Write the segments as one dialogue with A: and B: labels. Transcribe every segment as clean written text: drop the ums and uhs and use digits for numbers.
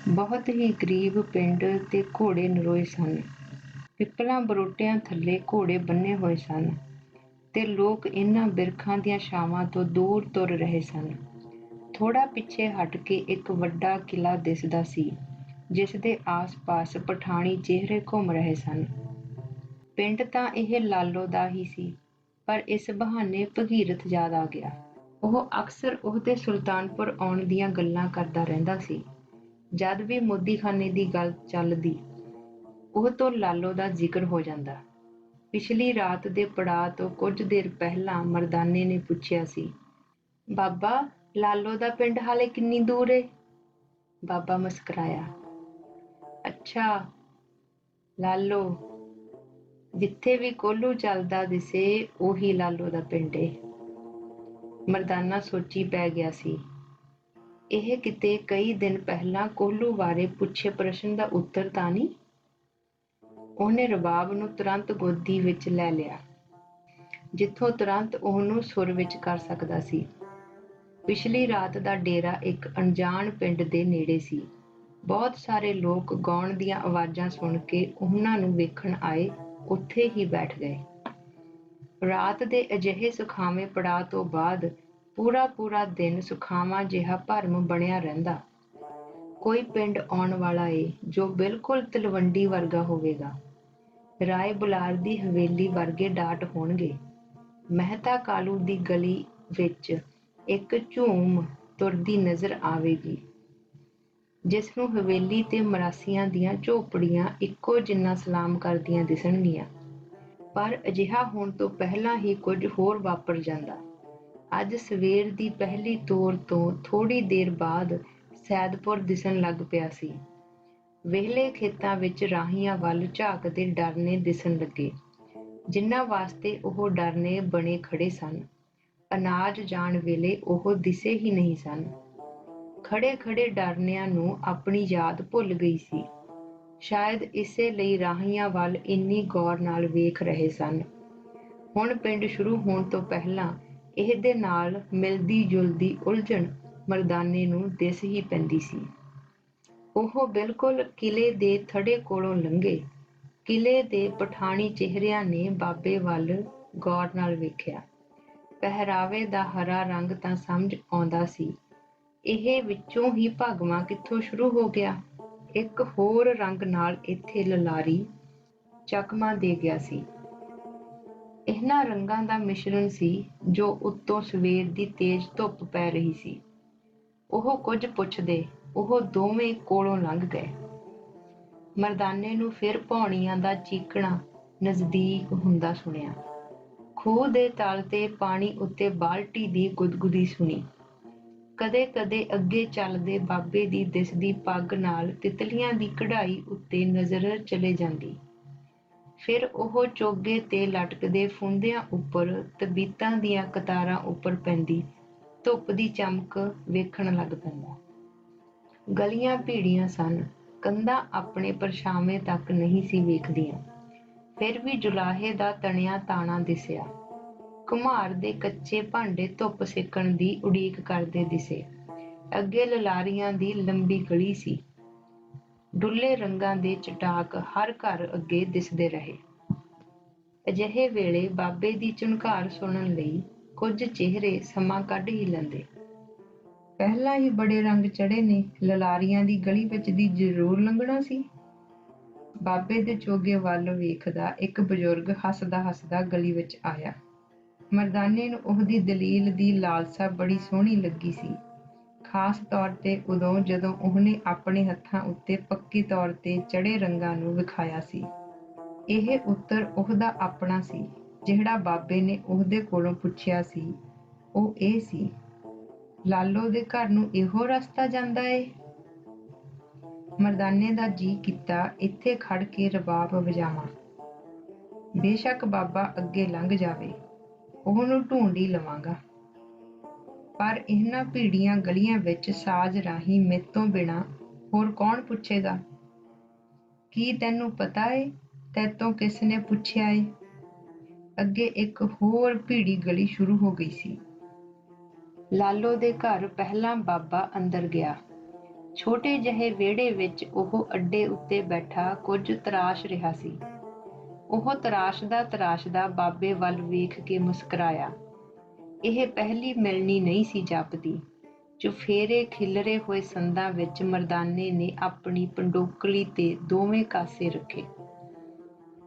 A: ਬਹੁਤ ਹੀ ਗਰੀਬ ਪਿੰਡ ਤੇ ਘੋੜੇ ਨਰੋਏ ਸਨ। ਪਿੱਪਲਾਂ ਬਰੋਟਿਆਂ ਥੱਲੇ ਘੋੜੇ ਬੰਨ੍ਹੇ ਹੋਏ ਸਨ ਤੇ ਲੋਕ ਇਹਨਾਂ ਬਿਰਖਾਂ ਦੀਆਂ ਛਾਵਾਂ ਤੋਂ ਦੂਰ ਤੁਰ ਰਹੇ ਸਨ। ਥੋੜ੍ਹਾ ਪਿੱਛੇ ਹਟ ਕੇ ਇੱਕ ਵੱਡਾ ਕਿਲ੍ਹਾ ਦਿਸਦਾ ਸੀ, ਜਿਸ ਦੇ ਆਸ-ਪਾਸ ਪਠਾਣੀ ਚਿਹਰੇ ਘੁੰਮ ਰਹੇ ਸਨ। ਪਿੰਡ ਤਾਂ ਇਹ ਲਾਲੋ ਦਾ ਹੀ ਸੀ, ਪਰ ਇਸ ਬਹਾਨੇ ਭਗੀਰਥ ਯਾਦ ਆ ਗਿਆ। ਉਹ ਅਕਸਰ ਉਹਦੇ ਸੁਲਤਾਨਪੁਰ ਆਉਣ ਦੀਆਂ ਗੱਲਾਂ ਕਰਦਾ ਰਹਿੰਦਾ ਸੀ। ਜਦ ਵੀ ਮੋਦੀਖਾਨੇ ਦੀ ਗੱਲ ਚੱਲਦੀ, ਉਹ ਤੋਂ ਲਾਲੋ ਦਾ ਜ਼ਿਕਰ ਹੋ ਜਾਂਦਾ। ਪਿਛਲੀ ਰਾਤ ਦੇ ਪੜਾਅ ਤੋਂ ਕੁਝ ਦੇਰ ਪਹਿਲਾਂ ਮਰਦਾਨੇ ਨੇ ਪੁੱਛਿਆ ਸੀ, ਬਾਬਾ, ਲਾਲੋ ਦਾ ਪਿੰਡ ਹਾਲੇ ਕਿੰਨੀ ਦੂਰ ਏ? ਬਾਬਾ ਮੁਸਕਰਾਇਆ। ਅੱਛਾ, ਲਾਲੋ, ਜਿੱਥੇ ਵੀ ਕੋਹਲੂ ਚੱਲਦਾ ਦਿਸੇ ਉਹੀ ਲਾਲੋ ਦਾ ਪਿੰਡ ਏ। ਮਰਦਾਨਾ ਸੋਚੀ ਪੈ ਗਿਆ ਸੀ। ਇਹ ਕਿਤੇ ਕਈ ਦਿਨ ਪਹਿਲਾਂ ਕੋਹਲੂ ਬਾਰੇ ਪੁੱਛੇ ਪ੍ਰਸ਼ਨ ਦਾ ਉੱਤਰ ਤਾਂ ਨਹੀਂ? ਉਹਨੇ ਰਬਾਬ ਨੂੰ ਤੁਰੰਤ ਗੋਦੀ ਵਿੱਚ ਲੈ ਲਿਆ, ਜਿੱਥੋਂ ਤੁਰੰਤ ਉਹਨੂੰ ਸੁਰ ਵਿੱਚ ਕਰ ਸਕਦਾ ਸੀ। ਪਿਛਲੀ ਰਾਤ ਦਾ ਡੇਰਾ ਇੱਕ ਅਣਜਾਣ ਪਿੰਡ ਦੇ ਨੇੜੇ ਸੀ। ਬਹੁਤ ਸਾਰੇ ਲੋਕ ਗਾਉਣ ਦੀਆਂ ਆਵਾਜ਼ਾਂ ਸੁਣ ਕੇ ਉਹਨਾਂ ਨੂੰ ਵੇਖਣ ਆਏ, ਉੱਥੇ ਹੀ ਬੈਠ ਗਏ। ਰਾਤ ਦੇ ਅਜਿਹੇ ਸੁਖਾਵੇਂ ਪੜਾਅ ਤੋਂ ਬਾਅਦ ਪੂਰਾ ਦਿਨ ਸੁਖਾਵਾਂ ਜਿਹਾ ਭਰਮ ਬਣਿਆ ਰਹਿੰਦਾ। ਕੋਈ ਪਿੰਡ ਆਉਣ ਵਾਲਾ ਏ ਜੋ ਬਿਲਕੁਲ ਤਲਵੰਡੀ ਵਰਗਾ ਹੋਵੇਗਾ। ਰਾਏ ਬੁਲਾਰ ਦੀ ਹਵੇਲੀ ਵਰਗੇ ਡਾਟ ਹੋਣਗੇ। ਮਹਿਤਾ ਕਾਲੂ ਦੀ ਗਲੀ ਵਿੱਚ ਇੱਕ ਝੂਮ ਤੁਰਦੀ ਨਜ਼ਰ ਆਵੇਗੀ, ਜਿਸ ਨੂੰ ਹਵੇਲੀ ਤੇ ਮਰਾਸੀਆਂ ਦੀਆਂ ਝੋਪੜੀਆਂ ਇੱਕੋ ਜਿੰਨਾ ਸਲਾਮ ਕਰਦੀਆਂ ਦਿਸਣਗੀਆਂ। ਪਰ ਅਜਿਹਾ ਹੋਣ ਤੋਂ ਪਹਿਲਾਂ ਹੀ ਕੁਝ ਹੋਰ ਵਾਪਰ ਜਾਂਦਾ। ਅੱਜ ਸਵੇਰ ਦੀ ਪਹਿਲੀ ਤੋਰ ਤੋਂ ਥੋੜ੍ਹੀ ਦੇਰ ਬਾਅਦ ਸੈਦਪੁਰ ਦਿਸਣ ਲੱਗ ਪਿਆ ਸੀ। ਵਿਹਲੇ ਖੇਤਾਂ ਵਿੱਚ ਰਾਹੀਆਂ ਵੱਲ ਝਾਕਦੇ ਡਰਨੇ ਦਿਸਣ ਲੱਗੇ, ਜਿਨ੍ਹਾਂ ਵਾਸਤੇ ਉਹ ਡਰਨੇ ਬਣੇ ਖੜੇ ਸਨ। ਅਨਾਜ ਜਾਣ ਵੇਲੇ ਉਹ ਦਿਸੇ ਹੀ ਨਹੀਂ ਸਨ। ਖੜੇ ਡਰਨਿਆਂ ਨੂੰ ਆਪਣੀ ਯਾਦ ਭੁੱਲ ਗਈ ਸੀ। ਸ਼ਾਇਦ ਇਸੇ ਲਈ ਰਾਹੀਆਂ ਵੱਲ ਇੰਨੀ ਗੌਰ ਨਾਲ ਵੇਖ ਰਹੇ ਸਨ। ਹੁਣ ਪਿੰਡ ਸ਼ੁਰੂ ਹੋਣ ਤੋਂ ਪਹਿਲਾਂ ਇਹਦੇ ਨਾਲ ਮਿਲਦੀ-ਜੁਲਦੀ ਉਲਝਣ ਮਰਦਾਨੇ ਨੂੰ ਦਿਸ ਹੀ ਪੈਂਦੀ ਸੀ। ਉਹ ਬਿਲਕੁਲ ਕਿਲ੍ਹੇ ਦੇ ਥੜ੍ਹੇ ਕੋਲੋਂ ਲੰਘੇ। ਕਿਲ੍ਹੇ ਦੇ ਪਠਾਣੀ ਚਿਹਰਿਆਂ ਨੇ ਬਾਬੇ ਵੱਲ ਗੌਰ ਨਾਲ ਵੇਖਿਆ। ਪਹਿਰਾਵੇ ਦਾ ਹਰਾ ਰੰਗ ਤਾਂ ਸਮਝ ਆਉਂਦਾ ਸੀ, ਇਹ ਵਿੱਚੋਂ ਹੀ ਭਗਵਾਂ ਕਿੱਥੋਂ ਸ਼ੁਰੂ ਹੋ ਗਿਆ। ਇੱਕ ਹੋਰ ਰੰਗ ਨਾਲ ਇੱਥੇ ਲਲਾਰੀ ਚਕਮਾ ਦੇ ਗਿਆ ਸੀ। ਇਹਨਾਂ ਰੰਗਾਂ ਦਾ ਮਿਸ਼ਰਣ ਸੀ ਜੋ ਉੱਤੋਂ ਸਵੇਰ ਦੀ ਤੇਜ਼ ਧੁੱਪ ਪੈ ਰਹੀ ਸੀ। ਉਹ ਕੁਝ ਪੁੱਛਦੇ, ਉਹ ਦੋਵੇਂ ਕੋਲੋਂ ਲੰਘ ਗਏ। ਮਰਦਾਨੇ ਨੂੰ ਫਿਰ ਪੌਣੀਆਂ ਦਾ ਚੀਕਣਾ ਨਜ਼ਦੀਕ ਹੁੰਦਾ ਸੁਣਿਆ। ਖੂਹ ਦੇ ਤਲ ਤੇ ਪਾਣੀ ਉੱਤੇ ਬਾਲਟੀ ਦੀ ਗੁਦਗੁਦੀ ਸੁਣੀ। ਕਦੇ ਅੱਗੇ ਚੱਲਦੇ ਬਾਬੇ ਦੀ ਦਿਸਦੀ ਪੱਗ ਨਾਲ ਤਿਤਲੀਆਂ ਦੀ ਕਢਾਈ ਉੱਤੇ ਨਜ਼ਰ ਚਲੇ ਜਾਂਦੀ। ਫਿਰ ਉਹ ਚੋਗੇ ਤੇ ਲਟਕਦੇ ਫੁੰਦਿਆਂ ਉੱਪਰ ਤਬੀਤਾਂ ਦੀਆਂ ਕਤਾਰਾਂ ਉੱਪਰ ਪੈਂਦੀ ਧੁੱਪ ਦੀ ਚਮਕ ਵੇਖਣ ਲੱਗ ਪੈਂਦਾ। ਗਲੀਆਂ ਭੀੜੀਆਂ ਸਨ, ਕੰਧਾਂ ਆਪਣੇ ਪਰਛਾਵੇਂ ਤੱਕ ਨਹੀਂ ਸੀ ਵੇਖਦੀਆਂ। ਫਿਰ ਵੀ ਜੁਲਾਹੇ ਦਾ ਤਣਿਆ ਤਾਣਾ ਦਿਸਿਆ। ਘੁਮਾਰ ਦੇ ਕੱਚੇ ਭਾਂਡੇ ਧੁੱਪ ਸੇਕਣ ਦੀ ਉਡੀਕ ਕਰਦੇ ਦਿਸੇ। ਅੱਗੇ ਲਲਾਰੀਆਂ ਦੀ ਲੰਬੀ ਗਲੀ ਸੀ। ਡੁੱਲੇ ਰੰਗਾਂ ਦੇ ਚਟਾਕ ਹਰ ਘਰ ਅੱਗੇ ਦਿਸਦੇ ਰਹੇ। ਅਜਿਹੇ ਵੇਲੇ ਬਾਬੇ ਦੀ ਝੁਣਕਾਰ ਸੁਣਨ ਲਈ ਕੁਝ ਚਿਹਰੇ ਸਮਾਂ ਕੱਢ ਹੀ ਲੈਂਦੇ। ਪਹਿਲਾਂ ਹੀ ਬੜੇ ਰੰਗ ਚੜ੍ਹੇ ਨੇ, ਲਲਾਰੀਆਂ ਦੀ ਗਲੀ ਵਿੱਚ ਦੀ ਜ਼ਰੂਰ ਲੰਘਣਾ ਸੀ। ਬਾਬੇ ਦੇ ਚੋਗੇ ਵੱਲ ਵੇਖਦਾ ਇੱਕ ਬਜ਼ੁਰਗ ਹੱਸਦਾ ਗਲੀ ਵਿੱਚ ਆਇਆ। ਮਰਦਾਨੇ ਨੂੰ ਉਹਦੀ ਦਲੀਲ ਦੀ ਲਾਲਸਾ ਬੜੀ ਸੋਹਣੀ ਲੱਗੀ ਸੀ, ਖਾਸ ਤੌਰ ਤੇ ਉਦੋਂ ਜਦੋਂ ਉਹਨੇ ਆਪਣੇ ਹੱਥਾਂ ਉੱਤੇ ਪੱਕੀ ਤੌਰ ਤੇ ਚੜ੍ਹੇ ਰੰਗਾਂ ਨੂੰ ਵਿਖਾਇਆ ਸੀ। ਇਹ ਉੱਤਰ ਉਹਦਾ ਆਪਣਾ ਸੀ। ਜਿਹੜਾ ਬਾਬੇ ਨੇ ਉਹਦੇ ਕੋਲੋਂ ਪੁੱਛਿਆ ਸੀ, ਉਹ ਇਹ ਸੀ, ਲਾਲੋ ਦੇ ਘਰ ਨੂੰ ਇਹੋ ਰਸਤਾ ਜਾਂਦਾ ਏ? ਮਰਦਾਨੇ ਦਾ ਜੀਅ ਕੀਤਾ ਇੱਥੇ ਖੜ ਕੇ ਰਬਾਬ ਵਜਾਵਾਂ। ਬੇਸ਼ੱਕ ਬਾਬਾ ਅੱਗੇ ਲੰਘ ਜਾਵੇ, ਉਹਨੂੰ ਢੂੰਢ ਹੀ ਲਵਾਂਗਾ। ਪਰ ਇਹਨਾਂ ਭੀੜੀਆਂ ਗਲੀਆਂ ਵਿੱਚ ਸਾਜ਼ ਰਾਹੀਂ ਮੈਥੋਂ ਬਿਨਾਂ ਹੋਰ ਕੌਣ ਪੁੱਛੇਗਾ? ਕੀ ਤੈਨੂੰ ਪਤਾ ਏ ਤੈਥੋਂ ਕਿਸ ਨੇ ਪੁੱਛਿਆ ਏ? ਅੱਗੇ ਇੱਕ ਹੋਰ ਭੀੜੀ ਗਲੀ ਸ਼ੁਰੂ ਹੋ ਗਈ ਸੀ। ਲਾਲੋ ਦੇ ਘਰ ਪਹਿਲਾਂ ਬਾਬਾ ਅੰਦਰ ਗਿਆ। ਛੋਟੇ ਜਿਹੇ ਵਿਹੜੇ ਵਿੱਚ ਉਹ ਅੱਡੇ ਉੱਤੇ ਬੈਠਾ ਕੁਝ ਤਰਾਸ਼ ਰਿਹਾ ਸੀ। ਉਹ ਤਰਾਸ਼ਦਾ ਬਾਬੇ ਵੱਲ ਵੇਖ ਕੇ ਮੁਸਕਰਾਇਆ। ਇਹ ਪਹਿਲੀ ਮਿਲਣੀ ਨਹੀਂ ਸੀ ਜਾਪਦੀ। ਚੁਫੇਰੇ ਖਿੱਲਰੇ ਹੋਏ ਸੰਦਾਂ ਵਿੱਚ ਮਰਦਾਨੇ ਨੇ ਆਪਣੀ ਪੰਡੋਕਲੀ ਤੇ ਦੋਵੇਂ ਕਾਸੇ ਰੱਖੇ।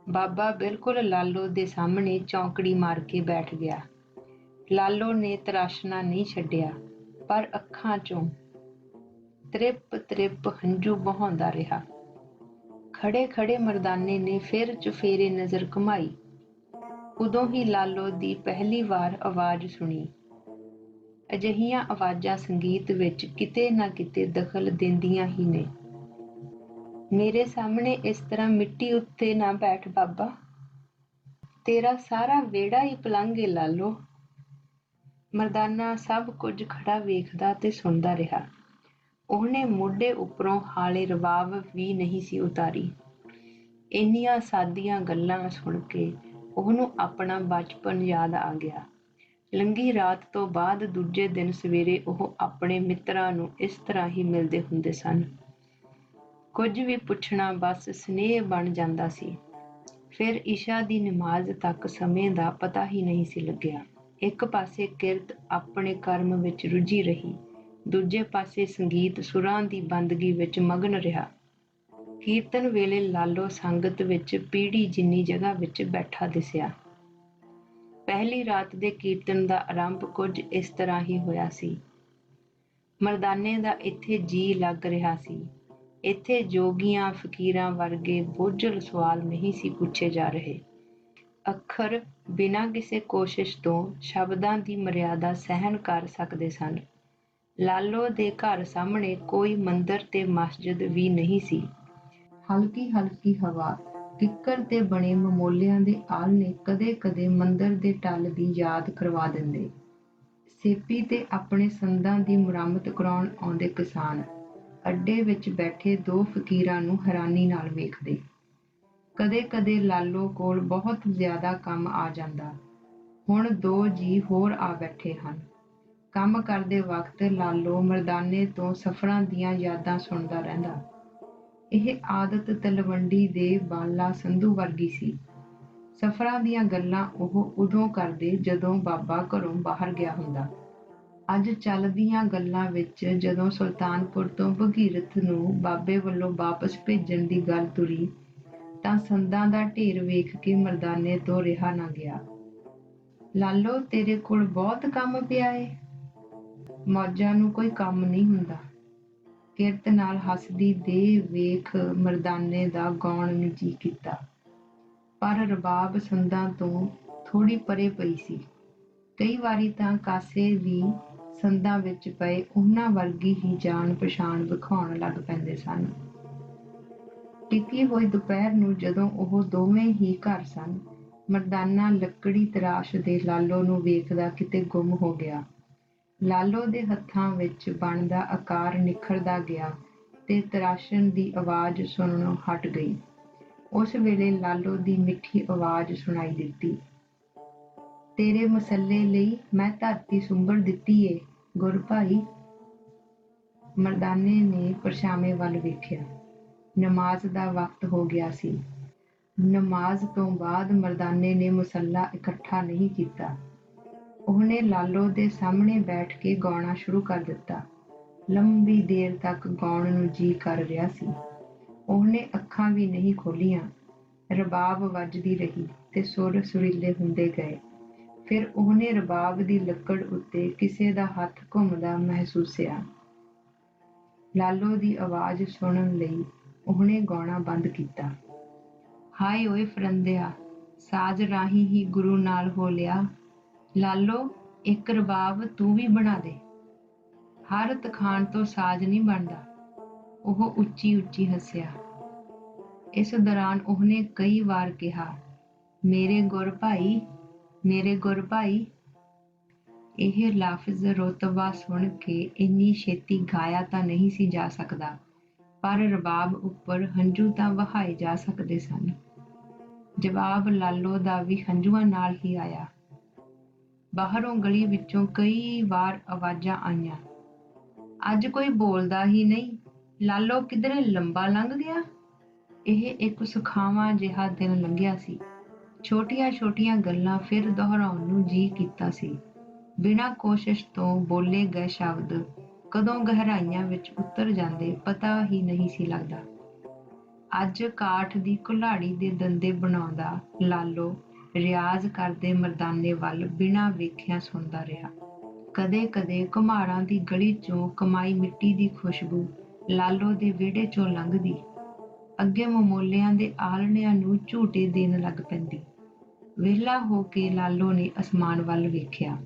A: ਬਾਬਾ ਬਿਲਕੁਲ ਲਾਲੋ ਦੇ ਸਾਹਮਣੇ ਚੌਂਕੜੀ ਮਾਰ ਕੇ ਬੈਠ ਗਿਆ। ਲਾਲੋ ਨੇ ਤਰਾਸ਼ਣਾ ਨਹੀਂ ਛੱਡਿਆ, ਪਰ ਅੱਖਾਂ ਚੋਂ ਤ੍ਰਿਪ ਹੰਝੂ ਬਹਾਉਂਦਾ ਰਿਹਾ। ਖੜੇ ਖੜੇ ਮਰਦਾਨੇ ਨੇ ਫਿਰ ਚੁਫੇਰੇ ਨਜ਼ਰ ਘੁਮਾਈ। ਉਦੋਂ ਹੀ ਲਾਲੋ ਦੀ ਪਹਿਲੀ ਵਾਰ ਆਵਾਜ਼ ਸੁਣੀ। ਅਜਿਹੀਆਂ ਆਵਾਜ਼ਾਂ ਸੰਗੀਤ ਵਿੱਚ ਕਿਤੇ ਨਾ ਕਿਤੇ ਦਖਲ ਦਿੰਦੀਆਂ ਹੀ ਨੇ। ਮੇਰੇ ਸਾਹਮਣੇ ਇਸ ਤਰ੍ਹਾਂ ਮਿੱਟੀ ਉੱਤੇ ਨਾ ਬੈਠ ਬਾਬਾ, ਤੇਰਾ ਸਾਰਾ ਵਿਹੜਾ ਹੀ ਪਲੰਘ ਏ ਲਾਲੋ। ਮਰਦਾਨਾ ਸਭ ਕੁਝ ਖੜਾ ਵੇਖਦਾ ਤੇ ਸੁਣਦਾ ਰਿਹਾ। ਉਹਨੇ ਮੋਢੇ ਉੱਪਰੋਂ ਹਾਲੇ ਰਬਾਬ ਵੀ ਨਹੀਂ ਸੀ ਉਤਾਰੀ। ਇੰਨੀਆਂ ਸਾਦੀਆਂ ਗੱਲਾਂ ਸੁਣ ਕੇ ਉਹਨੂੰ ਆਪਣਾ ਬਚਪਨ ਯਾਦ ਆ ਗਿਆ। ਲੰਘੀ ਰਾਤ ਤੋਂ ਬਾਅਦ ਦੂਜੇ ਦਿਨ ਸਵੇਰੇ ਉਹ ਆਪਣੇ ਮਿੱਤਰਾਂ ਨੂੰ ਇਸ ਤਰ੍ਹਾਂ ਹੀ ਮਿਲਦੇ ਹੁੰਦੇ ਸਨ। ਕੁਝ ਵੀ ਪੁੱਛਣਾ ਬਸ ਸਨੇਹ ਬਣ ਜਾਂਦਾ ਸੀ। ਫਿਰ ਇਸ਼ਾ ਦੀ ਨਮਾਜ਼ ਤੱਕ ਸਮੇਂ ਦਾ ਪਤਾ ਹੀ ਨਹੀਂ ਸੀ ਲੱਗਿਆ। ਇੱਕ ਪਾਸੇ ਕਿਰਤ ਆਪਣੇ ਕਰਮ ਵਿੱਚ ਰੁੱਝੀ ਰਹੀ, ਦੂਜੇ ਪਾਸੇ ਸੰਗੀਤ ਸੁਰਾਂ ਦੀ ਬੰਦਗੀ ਵਿੱਚ ਮਗਨ ਰਿਹਾ। ਕੀਰਤਨ ਵੇਲੇ ਲਾਲੋ ਸੰਗਤ ਵਿੱਚ ਪੀੜੀ ਜਿੰਨੀ ਜਗ੍ਹਾ ਵਿੱਚ ਬੈਠਾ ਦਿਸਿਆ। ਪਹਿਲੀ ਰਾਤ ਦੇ ਕੀਰਤਨ ਦਾ ਆਰੰਭ ਕੁਝ ਇਸ ਤਰ੍ਹਾਂ ਹੀ ਹੋਇਆ ਸੀ। ਮਰਦਾਨੇ ਦਾ ਇੱਥੇ ਜੀਅ ਲੱਗ ਰਿਹਾ ਸੀ। ਇੱਥੇ ਜੋਗੀਆਂ ਫਕੀਰਾਂ ਵਰਗੇ ਬੋਝਲ ਸਵਾਲ ਨਹੀਂ ਸੀ ਪੁੱਛੇ ਜਾ ਰਹੇ। ਅੱਖਰ ਬਿਨਾਂ ਕਿਸੇ ਕੋਸ਼ਿਸ਼ ਤੋਂ ਸ਼ਬਦਾਂ ਦੀ ਮਰਿਆਦਾ ਸਹਿਣ ਕਰ ਸਕਦੇ ਸਨ। ਲਾਲੋ ਦੇ ਘਰ ਸਾਹਮਣੇ ਕੋਈ ਮੰਦਰ ਤੇ ਮਸਜਿਦ ਵੀ ਨਹੀਂ ਸੀ। ਹਲਕੀ ਹਲਕੀ ਹਵਾ, ਕਿੱਕਰ ਤੇ ਬਣੇ ਮਮੋਲਿਆਂ ਦੇ ਆਲ੍ਹਣੇ ਕਦੇ-ਕਦੇ ਮੰਦਰ ਦੇ ਟੱਲ ਦੀ ਯਾਦ ਕਰਵਾ ਦਿੰਦੇ। ਸੇਪੀ ਤੇ ਆਪਣੇ ਸੰਦਾਂ ਦੀ ਮੁਰੰਮਤ ਕਰਾਉਣ ਆਉਂਦੇ ਕਿਸਾਨ ਅੱਡੇ ਵਿੱਚ ਬੈਠੇ ਦੋ ਫਕੀਰਾਂ ਨੂੰ ਹੈਰਾਨੀ ਨਾਲ ਵੇਖਦੇ। ਕਦੇ-ਕਦੇ ਲਾਲੋ ਕੋਲ ਬਹੁਤ ਜ਼ਿਆਦਾ ਕੰਮ ਆ ਜਾਂਦਾ। ਹੁਣ ਦੋ ਜੀਅ ਹੋਰ ਆ ਬੈਠੇ ਹਨ। ਕੰਮ ਕਰਦੇ ਵਕਤ ਲਾਲੋ ਮਰਦਾਨੇ ਤੋਂ ਸਫ਼ਰਾਂ ਦੀਆਂ ਯਾਦਾਂ ਸੁਣਦਾ ਰਹਿੰਦਾ। ਇਹ ਆਦਤ ਤਲਵੰਡੀ ਦੇ ਬਾਲਾ ਸੰਧੂ ਵਰਗੀ ਸੀ। ਸਫ਼ਰਾਂ ਦੀਆਂ ਗੱਲਾਂ ਉਹ ਉਦੋਂ ਕਰਦੇ ਜਦੋਂ ਬਾਬਾ ਘਰੋਂ ਬਾਹਰ ਗਿਆ ਹੁੰਦਾ। ਅੱਜ ਚੱਲਦੀਆਂ ਗੱਲਾਂ ਵਿੱਚ ਜਦੋਂ ਸੁਲਤਾਨਪੁਰ ਤੋਂ ਭਗੀਰਥ ਨੂੰ ਬਾਬੇ ਵੱਲੋਂ ਵਾਪਸ ਭੇਜਣ ਦੀ ਗੱਲ ਤੁਰੀ ਤਾਂ ਸੰਦਾਂ ਦਾ ਢੇਰ ਵੇਖ ਕੇ ਮਰਦਾਨੇ ਤੋਂ ਰਿਹਾ ਨਾ ਗਿਆ। ਲਾਲੋ, ਤੇਰੇ ਕੋਲ ਬਹੁਤ ਕੰਮ ਪਿਆ ਏ। ਮੌਜਾਂ ਨੂੰ ਕੋਈ ਕੰਮ ਨਹੀਂ ਹੁੰਦਾ। ਕਿਰਤ ਨਾਲ ਹੱਸਦੀ ਦੇਹ ਵੇਖ ਮਰਦਾਨੇ ਦਾ ਗਾਉਣ ਨੂੰ ਜੀਅ ਕੀਤਾ, ਪਰ ਰਬਾਬ ਸੰਦਾਂ ਤੋਂ ਥੋੜ੍ਹੀ ਪਰੇ ਪਈ ਸੀ। ਕਈ ਵਾਰੀ ਤਾਂ ਕਾਸੇ ਵੀ ਸੰਦਾਂ ਵਿੱਚ ਪਏ ਉਹਨਾਂ ਵਰਗੀ ਹੀ ਜਾਣ ਪਛਾਣ ਵਿਖਾਉਣ ਲੱਗ ਪੈਂਦੇ ਸਨ। ਟਿਕੀ ਹੋਈ ਦੁਪਹਿਰ ਨੂੰ ਜਦੋਂ ਉਹ ਦੋਵੇਂ ਹੀ ਘਰ ਸਨ, ਮਰਦਾਨਾ ਲੱਕੜੀ ਤਰਾਸ਼ਦੇ ਲਾਲੋ ਨੂੰ ਵੇਖਦਾ ਕਿਤੇ ਗੁੰਮ ਹੋ ਗਿਆ। ਲਾਲੋ ਦੇ ਹੱਥਾਂ ਵਿੱਚ ਬਣਦਾ ਆਕਾਰ ਨਿਖਰਦਾ ਗਿਆ ਤੇ ਤਰਾਸ਼ਣ ਦੀ ਆਵਾਜ਼ ਸੁਣਨੋਂ ਹਟ ਗਈ। ਉਸ ਵੇਲੇ ਲਾਲੋ ਦੀ ਮਿੱਠੀ ਆਵਾਜ਼ ਸੁਣਾਈ ਦਿੱਤੀ। ਤੇਰੇ ਮਸੱਲੇ ਲਈ ਮੈਂ ਧਰਤੀ ਸੁੰਬੜ ਦਿੱਤੀ ਏ ਗੁਰ ਭਾਈ। ਮਰਦਾਨੇ ਨੇ ਪਰਛਾਵੇਂ ਵੱਲ ਵੇਖਿਆ। ਨਮਾਜ਼ ਦਾ ਵਕਤ ਹੋ ਗਿਆ ਸੀ। ਨਮਾਜ਼ ਤੋਂ ਬਾਅਦ ਮਰਦਾਨੇ ਨੇ ਮੁਸੱਲਾ ਇਕੱਠਾ ਨਹੀਂ ਕੀਤਾ। ਉਹਨੇ ਲਾਲੋ ਦੇ ਸਾਹਮਣੇ ਬੈਠ ਕੇ ਗਾਉਣਾ ਸ਼ੁਰੂ ਕਰ ਦਿੱਤਾ। ਲੰਬੀ ਦੇਰ ਤੱਕ ਗਾਉਣ ਨੂੰ ਜੀਅ ਕਰ ਰਿਹਾ ਸੀ। ਉਹਨੇ ਅੱਖਾਂ ਵੀ ਨਹੀਂ ਖੋਲ੍ਹੀਆਂ। ਰਬਾਬ ਵੱਜਦੀ ਰਹੀ ਤੇ ਸੁਰ ਸੁਰੀਲੇ ਹੁੰਦੇ ਗਏ। ਫਿਰ ਉਹਨੇ ਰਬਾਬ ਦੀ ਲੱਕੜ ਉੱਤੇ ਕਿਸੇ ਦਾ ਹੱਥ ਘੁੰਮਦਾ ਮਹਿਸੂਸਿਆ। ਲਾਲੋ ਦੀ ਆਵਾਜ਼ ਸੁਣਨ ਲਈ ਉਹਨੇ ਗਾਉਣਾ ਬੰਦ ਕੀਤਾ। ਹਾਏ ਓਏ ਫਰੰਦਿਆ, ਸਾਜ਼ ਰਾਹੀਂ ਹੀ ਗੁਰੂ ਨਾਲ ਹੋ ਲਿਆ। ਲਾਲੋ, ਇੱਕ ਰਬਾਬ ਤੂੰ ਵੀ ਬਣਾ ਦੇ। ਹਰ ਤਖਾਣ ਤੋਂ ਸਾਜ਼ ਨਹੀਂ ਬਣਦਾ। ਉਹ ਉੱਚੀ ਉੱਚੀ ਹੱਸਿਆ। ਇਸ ਦੌਰਾਨ ਉਹਨੇ ਕਈ ਵਾਰ ਕਿਹਾ, ਮੇਰੇ ਗੁਰ ਭਾਈ, ਮੇਰੇ ਗੁਰ ਭਾਈ। ਇਹ ਲਫ਼ਜ਼ ਰੁਤਬਾ ਸੁਣ ਕੇ ਇੰਨੀ ਛੇਤੀ ਗਾਇਆ ਤਾਂ ਨਹੀਂ ਸੀ ਜਾ ਸਕਦਾ, ਪਰ ਰਬਾਬ ਉੱਪਰ ਹੰਝੂ ਤਾਂ ਵਹਾਏ ਜਾ ਸਕਦੇ ਸਨ। ਜਵਾਬ ਲਾਲੋ ਦਾ ਵੀ ਹੰਝੂਆਂ ਨਾਲ ਹੀ ਆਇਆ। ਬਾਹਰੋਂ ਗਲੀ ਵਿੱਚੋਂ ਕਈ ਵਾਰ ਆਵਾਜ਼ਾਂ ਆਈਆਂ। ਅੱਜ ਕੋਈ ਬੋਲਦਾ ਹੀ ਨਹੀਂ। ਲਾਲੋ ਕਿਧਰੇ ਲੰਬਾ ਲੰਘ ਗਿਆ। ਇਹ ਇੱਕ ਸੁਖਾਵਾਂ ਜਿਹਾ ਦਿਨ ਲੰਘਿਆ ਸੀ। ਛੋਟੀਆਂ ਛੋਟੀਆਂ ਗੱਲਾਂ ਫਿਰ ਦੁਹਰਾਉਣ ਨੂੰ ਜੀ ਕੀਤਾ ਸੀ। ਬਿਨਾਂ ਕੋਸ਼ਿਸ਼ ਤੋਂ ਬੋਲੇ ਗਏ ਸ਼ਬਦ ਕਦੋਂ ਗਹਿਰਾਈਆਂ ਵਿੱਚ ਉਤਰ ਜਾਂਦੇ ਪਤਾ ਹੀ ਨਹੀਂ ਸੀ ਲੱਗਦਾ। ਅੱਜ ਕਾਠ ਦੀ ਕੁਲਹਾੜੀ ਦੇ ਦੰਦੇ ਬਣਾਉਂਦਾ ਲਾਲੋ ਰਿਆਜ਼ ਕਰਦੇ ਮਰਦਾਨੇ ਵੱਲ ਬਿਨਾਂ ਵੇਖਿਆਂ ਸੁਣਦਾ ਰਿਹਾ। ਕਦੇ ਕਦੇ ਘੁਮਾਰਾਂ ਦੀ ਗਲੀ ਚੋਂ ਕਮਾਈ ਮਿੱਟੀ ਦੀ ਖੁਸ਼ਬੂ ਲਾਲੋ ਦੇ ਵਿਹੜੇ ਚੋਂ ਲੰਘਦੀ, ਅੱਗੇ ਮਮੋਲਿਆਂ ਦੇ ਆਲ੍ਹਣਿਆਂ ਨੂੰ ਝੂਟੇ ਦੇਣ ਲੱਗ ਪੈਂਦੀ। ਵਿਹਲਾ ਹੋ ਕੇ ਲਾਲੋ ਨੇ ਅਸਮਾਨ ਵੱਲ ਵੇਖਿਆ।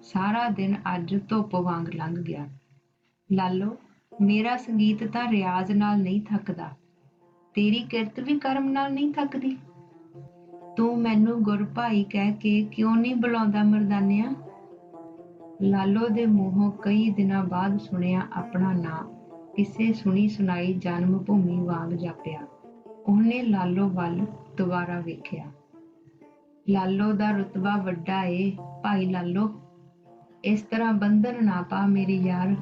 A: ਸਾਰਾ ਦਿਨ ਅੱਜ ਧੁੱਪ ਵਾਂਗ ਲੰਘ ਗਿਆ। ਲਾਲੋ, ਮੇਰਾ ਸੰਗੀਤ ਤਾਂ ਰਿਆਜ਼ ਨਾਲ ਨਹੀਂ ਥੱਕਦਾ, ਤੇਰੀ ਕਿਰਤ ਵੀ ਕਰਮ ਨਾਲ ਨਹੀਂ ਥੱਕਦੀ। ਤੂੰ ਮੈਨੂੰ ਗੁਰ ਭਾਈ ਕਹਿ ਕੇ ਕਿਉਂ ਨਹੀਂ ਬੁਲਾਉਂਦਾ ਮਰਦਾਨਿਆ? ਲਾਲੋ ਦੇ ਮੂੰਹੋਂ ਕਈ ਦਿਨਾਂ ਬਾਅਦ ਸੁਣਿਆ ਆਪਣਾ ਨਾਂ ਕਿਸੇ ਸੁਣੀ ਸੁਣਾਈ ਜਨਮ ਭੂਮੀ ਵਾਂਗ ਜਾਪਿਆ। ਉਹਨੇ ਲਾਲੋ ਵੱਲ ਦੁਬਾਰਾ ਵੇਖਿਆ। ਲਾਲੋ ਦਾ ਰੁਤਬਾ ਵੱਡਾ ਏ ਭਾਈ ਲਾਲੋ, ਇਸ ਤਰ੍ਹਾਂ ਬੰਧਨ ਨਾ ਪਾ ਮੇਰੇ ਯਾਰ।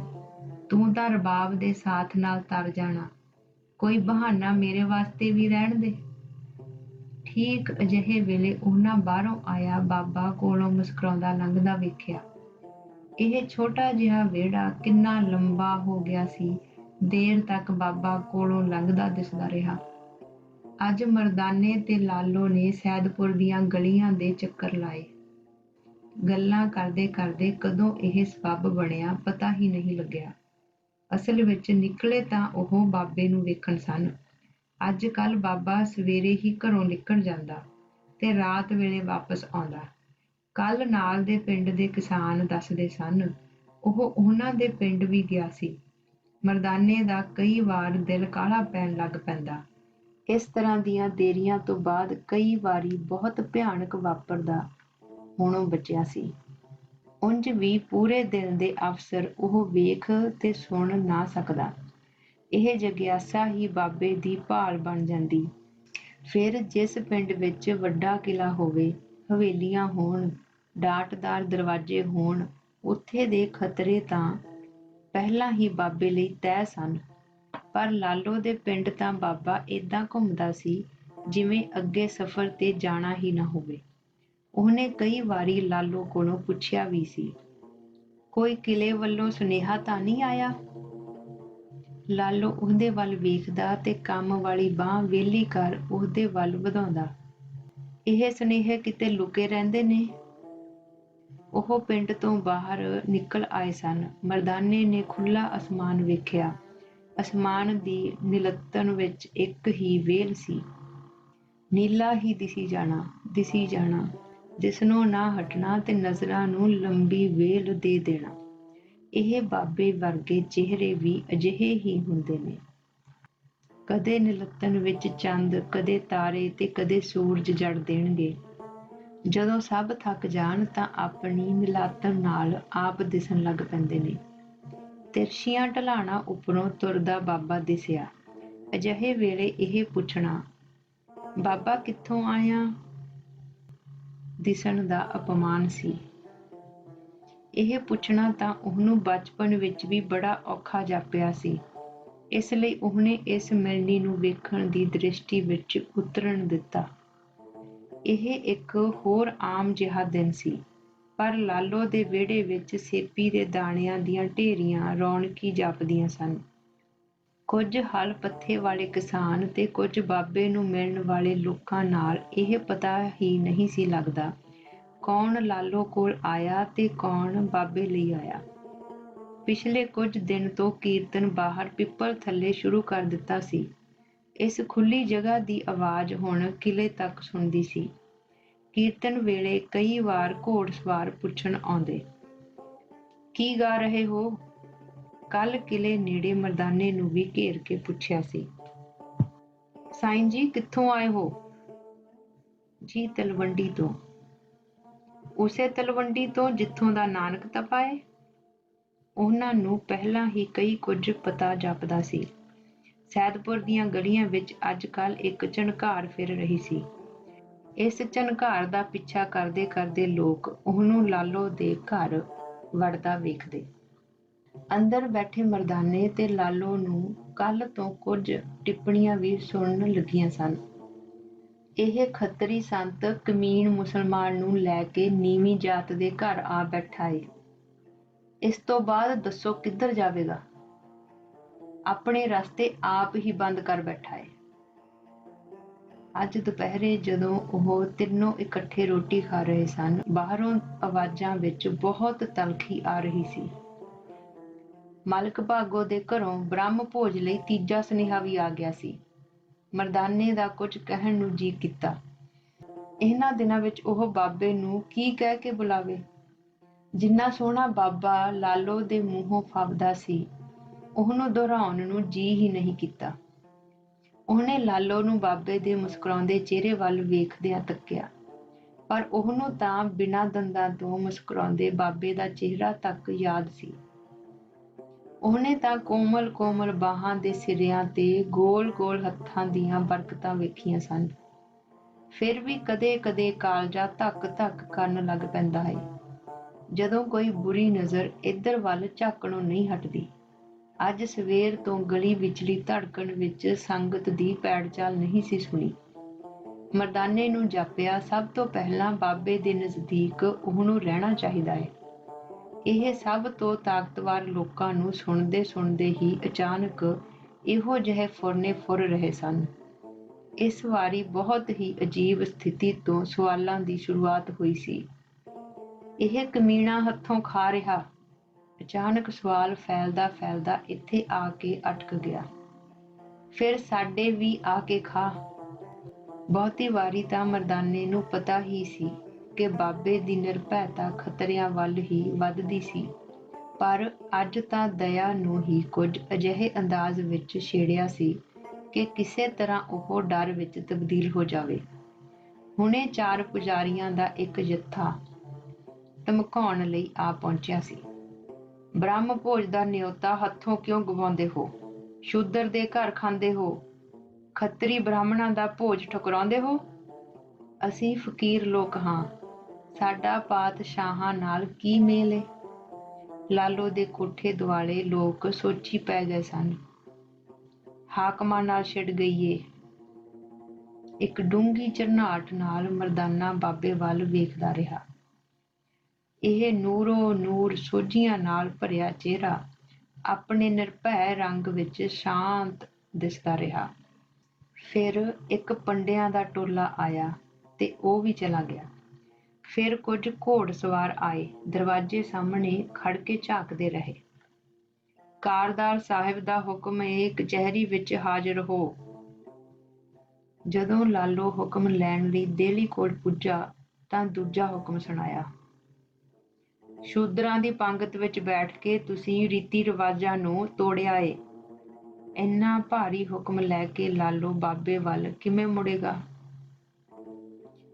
A: ਤੂੰ ਤਾਂ ਰਬਾਬ ਦੇ ਸਾਥ ਨਾਲ ਤਰ ਜਾਣਾ, ਕੋਈ ਬਹਾਨਾ ਮੇਰੇ ਵਾਸਤੇ ਵੀ ਰਹਿਣ ਦੇ। ਠੀਕ ਅਜਿਹੇ ਵੇਲੇ ਉਹਨਾਂ ਬਾਹਰੋਂ ਆਇਆ ਬਾਬਾ ਕੋਲੋਂ ਮੁਸਕਰਾਉਂਦਾ ਲੰਘਦਾ ਵੇਖਿਆ। ਇਹ ਛੋਟਾ ਜਿਹਾ ਵਿਹੜਾ ਕਿੰਨਾ ਲੰਬਾ ਹੋ ਗਿਆ ਸੀ। ਦੇਰ ਤੱਕ ਬਾਬਾ ਕੋਲੋਂ ਲੰਘਦਾ ਦਿਸਦਾ ਰਿਹਾ। ਅੱਜ ਮਰਦਾਨੇ ਤੇ ਲਾਲੋ ਨੇ ਸੈਦਪੁਰ ਦੀਆਂ ਗਲੀਆਂ ਦੇ ਚੱਕਰ ਲਾਏ। ਗੱਲਾਂ ਕਰਦੇ ਕਰਦੇ ਕਦੋਂ ਇਹ ਸਬੱਬ ਬਣਿਆ ਪਤਾ ਹੀ ਨਹੀਂ ਲੱਗਿਆ। ਅਸਲ ਵਿੱਚ ਨਿਕਲੇ ਤਾਂ ਉਹ ਬਾਬੇ ਨੂੰ ਵੇਖਣ ਸਨ। ਅੱਜ ਕੱਲ੍ਹ ਬਾਬਾ ਸਵੇਰੇ ਹੀ ਘਰੋਂ ਨਿਕਲ ਜਾਂਦਾ ਤੇ ਰਾਤ ਵੇਲੇ ਵਾਪਸ ਆਉਂਦਾ। ਕੱਲ੍ਹ ਨਾਲ ਦੇ ਪਿੰਡ ਦੇ ਕਿਸਾਨ ਦੱਸਦੇ ਸਨ, ਉਹ ਉਹਨਾਂ ਦੇ ਪਿੰਡ ਵੀ ਗਿਆ ਸੀ। ਮਰਦਾਨੇ ਦਾ ਕਈ ਵਾਰ ਦਿਲ ਕਾਹਲਾ ਪੈਣ ਲੱਗ ਪੈਂਦਾ। ਇਸ ਤਰ੍ਹਾਂ ਦੀਆਂ ਦੇਰੀਆਂ ਤੋਂ ਬਾਅਦ ਕਈ ਵਾਰੀ ਬਹੁਤ ਭਿਆਨਕ ਵਾਪਰਦਾ ਹੋਣੋਂ ਬਚਿਆ ਸੀ। ਉਂਝ ਵੀ ਪੂਰੇ ਦਿਨ ਦੇ ਅਵਸਰ ਉਹ ਵੇਖ ਤੇ ਸੁਣ ਨਾ ਸਕਦਾ। ਇਹ ਜਗਿਆਸਾ ਹੀ ਬਾਬੇ ਦੀ ਭਾਲ ਬਣ ਜਾਂਦੀ। ਫਿਰ ਜਿਸ ਪਿੰਡ ਵਿੱਚ ਵੱਡਾ ਕਿਲ੍ਹਾ ਹੋਵੇ, ਹਵੇਲੀਆਂ ਹੋਣ, ਡਾਟਦਾਰ ਦਰਵਾਜ਼ੇ ਹੋਣ, ਉੱਥੇ ਦੇ ਖਤਰੇ ਤਾਂ ਪਹਿਲਾਂ ਹੀ ਬਾਬੇ ਲਈ ਤੈਅ ਸਨ। ਪਰ ਲਾਲੋ ਦੇ ਪਿੰਡ ਤਾਂ ਬਾਬਾ ਏਦਾਂ ਘੁੰਮਦਾ ਸੀ ਜਿਵੇਂ ਅੱਗੇ ਸਫ਼ਰ ਤੇ ਜਾਣਾ ਹੀ ਨਾ ਹੋਵੇ। ਉਹਨੇ ਕਈ ਵਾਰੀ ਲਾਲੋ ਕੋਲੋਂ ਪੁੱਛਿਆ ਵੀ ਸੀ, ਕੋਈ ਕਿਲ੍ਹੇ ਵੱਲੋਂ ਸੁਨੇਹਾ ਤਾਂ ਨਹੀਂ ਆਇਆ? ਲਾਲੋ ਉਹਦੇ ਵੱਲ ਵੇਖਦਾ ਤੇ ਕੰਮ ਵਾਲੀ ਬਾਂਹ ਵਿਹਲੀ ਕਰ ਉਹਦੇ ਵੱਲ ਵਧਾਉਂਦਾ। ਇਹ ਸੁਨੇਹੇ ਕਿਤੇ ਲੁਕੇ ਰਹਿੰਦੇ ਨੇ। ਉਹ ਪਿੰਡ ਤੋਂ ਬਾਹਰ ਨਿਕਲ ਆਏ ਸਨ। ਮਰਦਾਨੇ ਨੇ ਖੁੱਲ੍ਹਾ ਅਸਮਾਨ ਵੇਖਿਆ। ਅਸਮਾਨ ਦੀ ਨਿਲੱਤਣ ਵਿੱਚ ਇੱਕ ਹੀ ਵੇਲ ਸੀ। ਨੀਲਾ ਹੀ ਦਿਸੀ ਜਾਣਾ, ਜਿਸਨੂੰ ਨਾ ਹਟਣਾ ਤੇ ਨਜ਼ਰਾਂ ਨੂੰ ਲੰਬੀ ਵੇਲ ਦੇ ਦੇਣਾ। ਇਹ ਬਾਬੇ ਵਰਗੇ ਚਿਹਰੇ ਵੀ ਅਜਿਹੇ ਹੀ ਹੁੰਦੇ ਨੇ। ਕਦੇ ਨਿਲੱਤਣ ਵਿੱਚ ਚੰਦ, ਕਦੇ ਤਾਰੇ ਤੇ ਕਦੇ ਸੂਰਜ ਜੜ ਦੇਣਗੇ। ਜਦੋਂ ਸਭ ਥੱਕ ਜਾਣ ਤਾਂ ਆਪਣੀ ਨਿਲਾਤਣ ਨਾਲ ਆਪ ਦਿਸਣ ਲੱਗ ਪੈਂਦੇ ਨੇ। ਤਿਰਛੀਆਂ ਢਲਾਣਾਂ ਉੱਪਰੋਂ ਤੁਰਦਾ ਬਾਬਾ ਦਿਸਿਆ। ਅਜਿਹੇ ਵੇਲੇ ਇਹ ਪੁੱਛਣਾ, ਬਾਬਾ ਕਿੱਥੋਂ ਆਇਆ? ਦਿਸਣ ਦਾ ਅਪਮਾਨ ਸੀ। ਇਹ ਪੁੱਛਣਾ ਤਾਂ ਉਹਨੂੰ ਬਚਪਨ ਵਿੱਚ ਵੀ ਬੜਾ ਔਖਾ ਜਾਪਿਆ ਸੀ। ਇਸ ਲਈ ਉਹਨੇ ਇਸ ਮਿਲਣੀ ਨੂੰ ਵੇਖਣ ਦੀ ਦ੍ਰਿਸ਼ਟੀ ਵਿੱਚ ਉਤਰਨ ਦਿੱਤਾ। ਇਹ ਇੱਕ ਹੋਰ ਆਮ ਜਿਹਾ ਦਿਨ ਸੀ, ਪਰ ਲਾਲੋ ਦੇ ਵਿਹੜੇ ਵਿੱਚ ਸੇਪੀ ਦੇ ਦਾਣਿਆਂ ਦੀਆਂ ਢੇਰੀਆਂ ਰੌਣਕੀ ਜਾਪਦੀਆਂ ਸਨ। ਕੁਝ ਹਲ ਪੱਥੇ ਵਾਲੇ ਕਿਸਾਨ ਤੇ ਕੁਝ ਬਾਬੇ ਨੂੰ ਮਿਲਣ ਵਾਲੇ ਲੋਕਾਂ ਨਾਲ ਇਹ ਪਤਾ ਹੀ ਨਹੀਂ ਸੀ ਲੱਗਦਾ, ਕੌਣ ਲਾਲੋ ਕੋਲ ਆਇਆ ਤੇ ਕੌਣ ਬਾਬੇ ਲਈ ਆਇਆ। ਪਿਛਲੇ ਕੁਝ ਦਿਨ ਤੋਂ ਕੀਰਤਨ ਬਾਹਰ ਪਿੱਪਲ ਥੱਲੇ ਸ਼ੁਰੂ ਕਰ ਦਿੱਤਾ ਸੀ। ਇਸ ਖੁੱਲ੍ਹੀ ਜਗ੍ਹਾ ਦੀ ਆਵਾਜ਼ ਹੁਣ ਕਿਲ੍ਹੇ ਤੱਕ ਸੁਣਦੀ ਸੀ। ਕੀਰਤਨ ਵੇਲੇ ਕਈ ਵਾਰ ਘੋੜਸਵਾਰ ਪੁੱਛਣ ਆਉਂਦੇ, ਕੀ ਗਾ ਰਹੇ ਹੋ? ਕੱਲ੍ਹ ਕਿਲ੍ਹੇ ਨੇੜੇ ਮਰਦਾਨੇ ਨੂੰ ਵੀ ਘੇਰ ਕੇ ਪੁੱਛਿਆ ਸੀ। ਸਾਈਂ ਜੀ ਕਿੱਥੋਂ ਆਏ ਹੋ? ਜੀ ਤਲਵੰਡੀ ਤੋਂ। ਉਸੇ ਤਲਵੰਡੀ ਤੋਂ ਜਿੱਥੋਂ ਦਾ ਨਾਨਕ ਤਪਾ ਏ? ਉਹਨਾਂ ਨੂੰ ਪਹਿਲਾਂ ਹੀ ਕਈ ਕੁਝ ਪਤਾ ਜਾਪਦਾ ਸੀ। ਸੈਦਪੁਰ ਦੀਆਂ ਗਲੀਆਂ ਵਿੱਚ ਅੱਜ ਕੱਲ੍ਹ ਇੱਕ ਝਣਕਾਰ ਫਿਰ ਰਹੀ ਸੀ। ਇਸ ਝਣਕਾਰ ਦਾ ਪਿੱਛਾ ਕਰਦੇ ਕਰਦੇ ਲੋਕ ਉਹਨੂੰ ਲਾਲੋ ਦੇ ਘਰ ਵੜਦਾ ਵੇਖਦੇ। ਅੰਦਰ ਬੈਠੇ ਮਰਦਾਨੇ ਤੇ ਲਾਲੋ ਨੂੰ ਕੱਲ ਤੋਂ ਕੁਝ ਟਿੱਪਣੀਆਂ ਵੀ ਸੁਣਨ ਲੱਗੀਆਂ ਸਨ। ਇਹ ਖੱਤਰੀ ਸੰਤ ਕਮੀਣ ਮੁਸਲਮਾਨ ਨੂੰ ਲੈ ਕੇ ਨੀਵੀਂ ਜਾਤ ਦੇ ਘਰ ਆ ਬੈਠਾ ਏ। ਇਸ ਤੋਂ ਬਾਅਦ ਦੱਸੋ ਕਿੱਧਰ ਜਾਵੇਗਾ? ਆਪਣੇ ਰਸਤੇ ਆਪ ਹੀ ਬੰਦ ਕਰ ਬੈਠਾ ਏ। ਅੱਜ ਦੁਪਹਿਰੇ ਜਦੋਂ ਉਹ ਤਿੰਨੋਂ ਇਕੱਠੇ ਰੋਟੀ ਖਾ ਰਹੇ ਸਨ, ਬਾਹਰੋਂ ਆਵਾਜ਼ਾਂ ਵਿੱਚ ਬਹੁਤ ਤਲਖੀ ਆ ਰਹੀ ਸੀ। ਮਲਕ ਭਾਗੋ ਦੇ ਘਰੋਂ ਬ੍ਰਹਮ ਭੋਜ ਲਈ ਤੀਜਾ ਸੁਨੇਹਾ ਵੀ ਆ ਗਿਆ ਸੀ। ਮਰਦਾਨੇ ਦਾ ਕੁਝ ਕਹਿਣ ਨੂੰ ਜੀ ਕੀਤਾ। ਇਹਨਾਂ ਦਿਨਾਂ ਵਿੱਚ ਉਹ ਬਾਬੇ ਨੂੰ ਕੀ ਕਹਿ ਕੇ ਬੁਲਾਵੇ? ਜਿੰਨਾ ਸੋਹਣਾ ਬਾਬਾ ਲਾਲੋ ਦੇ ਮੂੰਹੋਂ ਫੱਬਦਾ ਸੀ, ਉਹਨੂੰ ਦੁਹਰਾਉਣ ਨੂੰ ਜੀ ਹੀ ਨਹੀਂ ਕੀਤਾ। ਉਹਨੇ ਲਾਲੋ ਨੂੰ ਬਾਬੇ ਦੇ ਮੁਸਕਰਾਉਂਦੇ ਚਿਹਰੇ ਵੱਲ ਵੇਖਦਿਆਂ ਤੱਕਿਆ, ਪਰ ਉਹਨੂੰ ਤਾਂ ਬਿਨਾਂ ਦੰਦਾਂ ਤੋਂ ਮੁਸਕਰਾਉਂਦੇ ਬਾਬੇ ਦਾ ਚਿਹਰਾ ਤੱਕ ਯਾਦ ਸੀ। ਉਹਨੇ ਤਾਂ ਕੋਮਲ ਬਾਹਾਂ ਦੇ ਸਿਰਿਆਂ ਤੇ ਗੋਲ ਹੱਥਾਂ ਦੀਆਂ ਬਰਕਤਾਂ ਵੇਖੀਆਂ ਸਨ। ਫਿਰ ਵੀ ਕਦੇ ਕਾਲਜਾ ਧੱਕ ਕਰਨ ਲੱਗ ਪੈਂਦਾ ਹੈ ਜਦੋਂ ਕੋਈ ਬੁਰੀ ਨਜ਼ਰ ਇੱਧਰ ਵੱਲ ਝਾਕਣੋਂ ਨਹੀਂ ਹਟਦੀ। ਅੱਜ ਸਵੇਰ ਤੋਂ ਗਲੀ ਵਿਚਲੀ ਧੜਕਣ ਵਿੱਚ ਸੰਗਤ ਦੀ ਪੈੜ ਚਾਲ ਨਹੀਂ ਸੀ ਸੁਣੀ। ਮਰਦਾਨੇ ਨੂੰ ਜਾਪਿਆ ਸਭ ਤੋਂ ਪਹਿਲਾਂ ਬਾਬੇ ਦੇ ਨਜ਼ਦੀਕ ਉਹਨੂੰ ਰਹਿਣਾ ਚਾਹੀਦਾ ਹੈ। ਇਹ ਸਭ ਤੋਂ ਤਾਕਤਵਰ ਲੋਕਾਂ ਨੂੰ ਸੁਣਦੇ ਹੀ ਅਚਾਨਕ ਇਹੋ ਜਿਹੇ ਫੁਰਨੇ ਫੁਰ ਰਹੇ ਸਨ। ਇਸ ਵਾਰੀ ਬਹੁਤ ਹੀ ਅਜੀਬ ਸਥਿਤੀ ਤੋਂ ਸਵਾਲਾਂ ਦੀ ਸ਼ੁਰੂਆਤ ਹੋਈ ਸੀ। ਇਹ ਕਮੀਣਾ ਹੱਥੋਂ ਖਾ ਰਿਹਾ? ਅਚਾਨਕ ਸਵਾਲ ਫੈਲਦਾ ਇੱਥੇ ਆ ਕੇ ਅਟਕ ਗਿਆ। ਫਿਰ ਸਾਡੇ ਵੀ ਆ ਕੇ ਖਾ। ਬਹੁਤੀ ਵਾਰੀ ਤਾਂ ਮਰਦਾਨੇ ਨੂੰ ਪਤਾ ਹੀ ਸੀ ਕਿ ਬਾਬੇ ਦੀ ਨਿਰਭੈਤਾ ਖਤਰਿਆਂ ਵੱਲ ਹੀ ਵੱਧਦੀ ਸੀ, ਪਰ ਅੱਜ ਤਾਂ ਦਇਆ ਨੂੰ ਹੀ ਕੁਝ ਅਜਿਹੇ ਅੰਦਾਜ਼ ਵਿੱਚ ਛੇੜਿਆ ਸੀ ਕਿ ਕਿਸੇ ਤਰ੍ਹਾਂ ਉਹ ਡਰ ਵਿੱਚ ਤਬਦੀਲ ਹੋ ਜਾਵੇ। ਹੁਣੇ 4 ਪੁਜਾਰੀਆਂ ਦਾ ਇੱਕ ਜੱਥਾ ਧਮਕਾਉਣ ਲਈ ਆ ਪਹੁੰਚਿਆ ਸੀ। ਬ੍ਰਹਮ ਭੋਜ ਦਾ ਨਿਉਤਾ ਹੱਥੋਂ ਕਿਉਂ ਗਵਾਉਂਦੇ ਹੋ? ਸ਼ੂਦਰ ਦੇ ਘਰ ਖਾਂਦੇ ਹੋ? ਖੱਤਰੀ ਬ੍ਰਾਹਮਣਾਂ ਦਾ ਭੋਜ ਠੁਕਰਾਉਂਦੇ ਹੋ? ਅਸੀਂ ਫਕੀਰ ਲੋਕ ਹਾਂ, ਸਾਡਾ ਪਾਤਸ਼ਾਹਾਂ ਨਾਲ ਕੀ ਮੇਲ ਏ? ਲਾਲੋ ਦੇ ਕੋਠੇ ਦੁਆਲੇ ਲੋਕ ਸੋਚੀ ਪੈ ਗਏ ਸਨ। ਹਾਕਮਾਂ ਨਾਲ ਛਿੜ ਗਈ ਏ। ਇੱਕ ਡੂੰਘੀ ਝਰਨਾਹਟ ਨਾਲ ਮਰਦਾਨਾ ਬਾਬੇ ਵੱਲ ਵੇਖਦਾ ਰਿਹਾ। ਇਹ ਨੂਰੋ ਨੂਰ ਸੋਝੀਆਂ ਨਾਲ ਭਰਿਆ ਚਿਹਰਾ ਆਪਣੇ ਨਿਰਭੈ ਰੰਗ ਵਿੱਚ ਸ਼ਾਂਤ ਦਿਸਦਾ ਰਿਹਾ। ਫਿਰ ਇੱਕ ਪੰਡਿਆਂ ਦਾ ਟੋਲਾ ਆਇਆ ਤੇ ਉਹ ਵੀ ਚਲਾ ਗਿਆ। ਫਿਰ ਕੁਝ ਘੋੜਸਵਾਰ ਆਏ, ਦਰਵਾਜ਼ੇ ਸਾਹਮਣੇ ਖੜ ਕੇ ਝਾਕਦੇ ਰਹੇ। ਕਾਰਦਾਰ ਸਾਹਿਬ ਦਾ ਹੁਕਮ ਏ, ਕਚਹਿਰੀ ਵਿੱਚ ਹਾਜ਼ਰ ਹੋ। ਜਦੋਂ ਲਾਲੋ ਹੁਕਮ ਲੈਣ ਲਈ ਦੇਹਲੀ ਕੋਲ ਪੁੱਜਾ ਤਾਂ ਦੂਜਾ ਹੁਕਮ ਸੁਣਾਇਆ। ਸ਼ੂਦਰਾਂ ਦੀ ਪੰਗਤ ਵਿੱਚ ਬੈਠ ਕੇ ਤੁਸੀਂ ਰੀਤੀ ਰਿਵਾਜ਼ਾਂ ਨੂੰ ਤੋੜਿਆ ਏ। ਇੰਨਾ ਭਾਰੀ ਹੁਕਮ ਲੈ ਕੇ ਲਾਲੋ ਬਾਬੇ ਵੱਲ ਕਿਵੇਂ ਮੁੜੇਗਾ?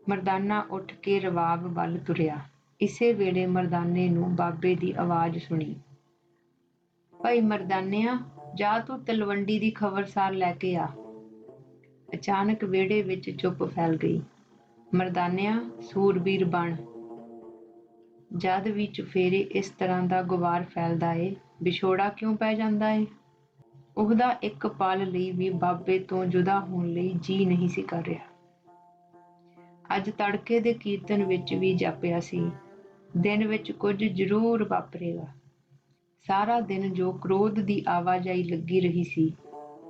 A: ਮਰਦਾਨਾ ਉੱਠ ਕੇ ਰਵਾਬ ਵੱਲ ਤੁਰਿਆ। ਇਸੇ ਵੇਲੇ ਮਰਦਾਨੇ ਨੂੰ ਬਾਬੇ ਦੀ ਆਵਾਜ਼ ਸੁਣੀ। ਭਾਈ ਮਰਦਾਨਿਆ, ਜਾ ਤੂੰ ਤਲਵੰਡੀ ਦੀ ਖਬਰਸਾਰ ਲੈ ਕੇ ਆ। ਅਚਾਨਕ ਵਿਹੜੇ ਵਿੱਚ ਚੁੱਪ ਫੈਲ ਗਈ। ਮਰਦਾਨਿਆ, ਸੂਰਬੀਰ ਬਣ। ਜਦ ਵੀ ਚੁਫੇਰੇ ਇਸ ਤਰ੍ਹਾਂ ਦਾ ਗੁਬਾਰ ਫੈਲਦਾ ਏ, ਵਿਛੋੜਾ ਕਿਉਂ ਪੈ ਜਾਂਦਾ ਏ? ਉਹਦਾ ਇੱਕ ਪਲ ਲਈ ਵੀ ਬਾਬੇ ਤੋਂ ਜੁਦਾ ਹੋਣ ਲਈ ਜੀ ਨਹੀਂ ਸੀ ਕਰ ਰਿਹਾ। ਅੱਜ ਤੜਕੇ ਦੇ ਕੀਰਤਨ ਵਿੱਚ ਵੀ ਜਾਪਿਆ ਸੀ, ਦਿਨ ਵਿੱਚ ਕੁਝ ਜ਼ਰੂਰ ਵਾਪਰੇਗਾ। ਸਾਰਾ ਦਿਨ ਜੋ ਕ੍ਰੋਧ ਦੀ ਆਵਾਜਾਈ ਲੱਗੀ ਰਹੀ ਸੀ,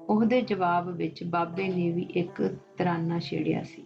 A: ਉਹਦੇ ਜਵਾਬ ਵਿੱਚ ਬਾਬੇ ਨੇ ਵੀ ਇੱਕ ਤਰਾਨਾ ਛੇੜਿਆ ਸੀ।